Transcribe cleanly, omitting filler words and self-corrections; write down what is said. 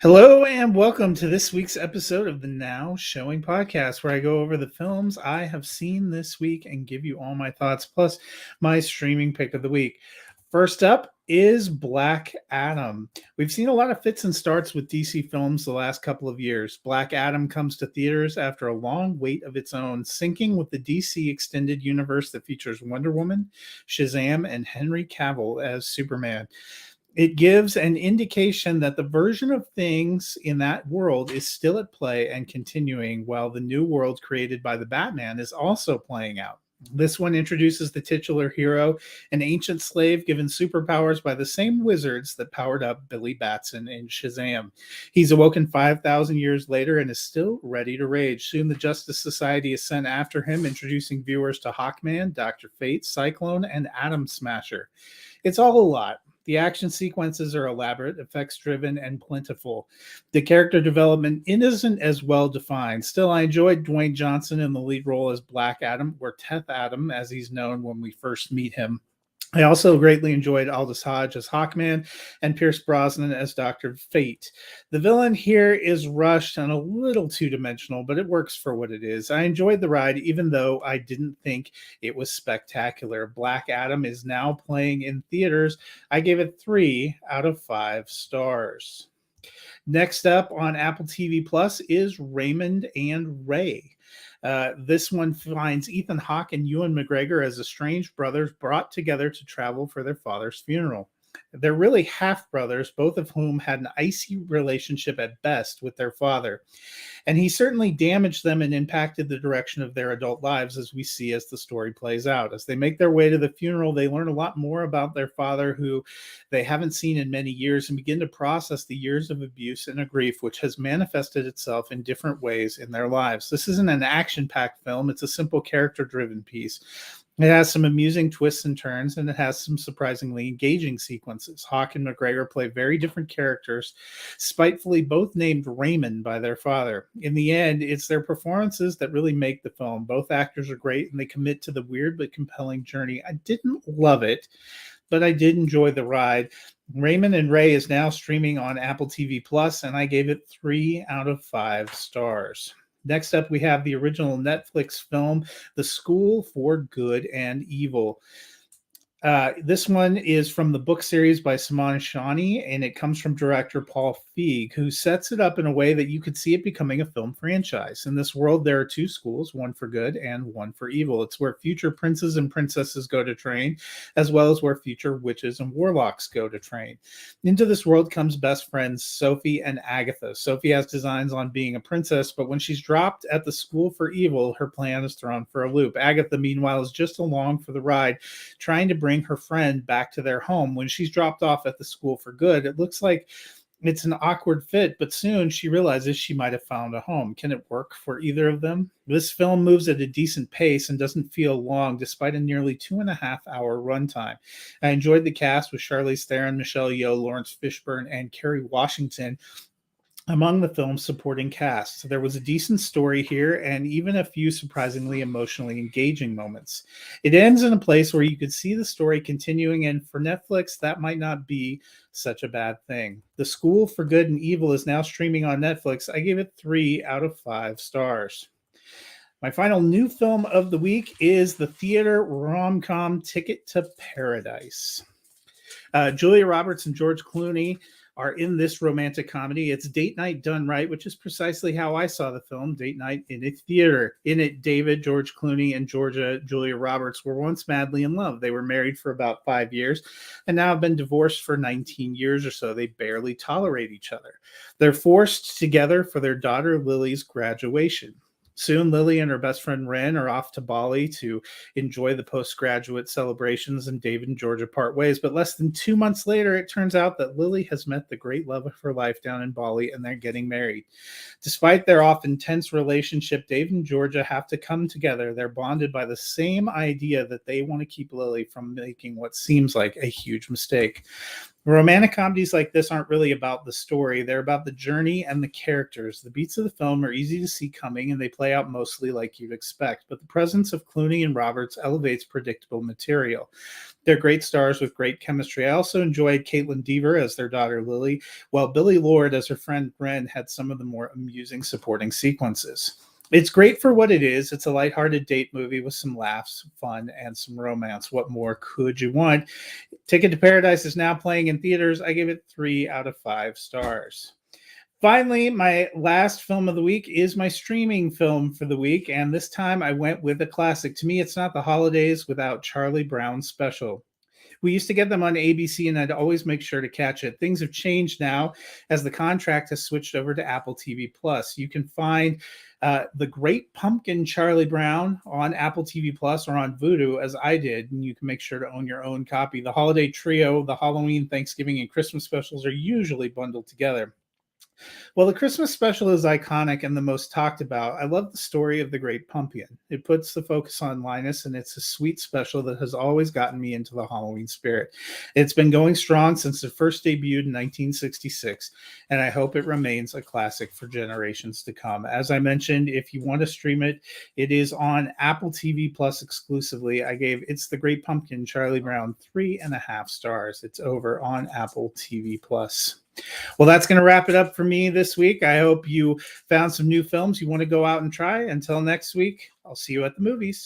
Hello and welcome to this week's episode of the Now Showing Podcast, where I go over the films I have seen this week and give you all my thoughts, plus my streaming pick of the week. First up is Black Adam. We've seen a lot of fits and starts with DC films the last couple of years. Black Adam comes to theaters after a long wait of its own, syncing with the DC extended universe that features Wonder Woman, Shazam, and Henry Cavill as Superman. It gives an indication that the version of things in that world is still at play and continuing, while the new world created by the Batman is also playing out. This one introduces the titular hero, an ancient slave given superpowers by the same wizards that powered up Billy Batson in Shazam. He's awoken 5,000 years later and is still ready to rage. Soon the Justice Society is sent after him, introducing viewers to Hawkman, Dr. Fate, Cyclone, and Atom Smasher. It's all a lot. The action sequences are elaborate, effects driven, and plentiful. The character development isn't as well defined. Still, I enjoyed Dwayne Johnson in the lead role as Black Adam, or Teth Adam, as he's known when we first meet him. I also greatly enjoyed Aldous Hodge as Hawkman and Pierce Brosnan as Dr. Fate. The villain here is rushed and a little two-dimensional, but it works for what it is. I enjoyed the ride, even though I didn't think it was spectacular. Black Adam is now playing in theaters. I gave it 3 out of 5 stars. Next up on Apple TV Plus is Raymond and Ray. This one finds Ethan Hawke and Ewan McGregor as estranged brothers brought together to travel for their father's funeral. They're really half brothers, both of whom had an icy relationship at best with their father. And he certainly damaged them and impacted the direction of their adult lives, as we see as the story plays out. As they make their way to the funeral, they learn a lot more about their father, who they haven't seen in many years, and begin to process the years of abuse and a grief which has manifested itself in different ways in their lives. This isn't an action-packed film. It's a simple character-driven piece. It has some amusing twists and turns, and it has some surprisingly engaging sequences. Hawke and McGregor play very different characters, spitefully both named Raymond by their father. In the end, it's their performances that really make the film. Both actors are great, and they commit to the weird but compelling journey. I didn't love it, but I did enjoy the ride. Raymond and Ray is now streaming on Apple TV Plus, and I gave it 3 out of 5 stars. Next up, we have the original Netflix film, The School for Good and Evil. This one is from the book series by Simon Shawnee, and it comes from director Paul Feig, who sets it up in a way that you could see it becoming a film franchise. In this world, there are 2 schools, one for good and one for evil. It's where future princes and princesses go to train, as well as where future witches and warlocks go to train. Into this world comes best friends Sophie and Agatha. Sophie has designs on being a princess, but when she's dropped at the school for evil, her plan is thrown for a loop. Agatha, meanwhile, is just along for the ride, trying to bring her friend back to their home. When she's dropped off at the school for good, it looks like it's an awkward fit, but soon she realizes she might have found a home. Can it work for either of them? This film moves at a decent pace and doesn't feel long, despite a nearly 2.5-hour runtime. I enjoyed the cast with Charlize Theron, Michelle Yeoh, Lawrence Fishburne, and Kerry Washington among the film's supporting cast. There was a decent story here and even a few surprisingly emotionally engaging moments. It ends in a place where you could see the story continuing, and for Netflix, that might not be such a bad thing. The School for Good and Evil is now streaming on Netflix. I gave it 3 out of 5 stars. My final new film of the week is the theater rom-com Ticket to Paradise. Julia Roberts and George Clooney are in this romantic comedy. It's date night done right, which is precisely how I saw the film, date night in a theater. In it, David, George Clooney, and Julia Roberts were once madly in love. They were married for about 5 years and now have been divorced for 19 years or so. They barely tolerate each other. They're forced together for their daughter Lily's graduation. Soon, Lily and her best friend Ren are off to Bali to enjoy the postgraduate celebrations, and David and Georgia part ways. But less than 2 months later, it turns out that Lily has met the great love of her life down in Bali, and they're getting married. Despite their often tense relationship, David and Georgia have to come together. They're bonded by the same idea that they want to keep Lily from making what seems like a huge mistake. Romantic comedies like this aren't really about the story. They're about the journey and the characters. The beats of the film are easy to see coming, and they play out mostly like you'd expect, but the presence of Clooney and Roberts elevates predictable material. They're great stars with great chemistry. I also enjoyed Caitlin Dever as their daughter Lily, while Billy Lord as her friend Bren had some of the more amusing supporting sequences. It's great for what it is. It's a lighthearted date movie with some laughs, fun, and some romance. What more could you want? Ticket to Paradise is now playing in theaters. I give it 3 out of 5 stars. Finally, my last film of the week is my streaming film for the week, and this time I went with a classic. To me, it's not the holidays without Charlie Brown's Special. We used to get them on ABC, and I'd always make sure to catch it. Things have changed now as the contract has switched over to Apple TV Plus. You can find The Great Pumpkin Charlie Brown on Apple TV Plus or on Vudu, as I did, and you can make sure to own your own copy. The holiday trio, the Halloween, Thanksgiving, and Christmas specials are usually bundled together. Well, the Christmas special is iconic and the most talked about. I love the story of the Great Pumpkin. It puts the focus on Linus, and it's a sweet special that has always gotten me into the Halloween spirit. It's been going strong since it first debuted in 1966, and I hope it remains a classic for generations to come. As I mentioned, if you want to stream it, it is on Apple TV Plus exclusively. I gave It's the Great Pumpkin, Charlie Brown, 3.5 stars. It's over on Apple TV Plus. Well, that's going to wrap it up for me this week. I hope you found some new films you want to go out and try. Until next week, I'll see you at the movies.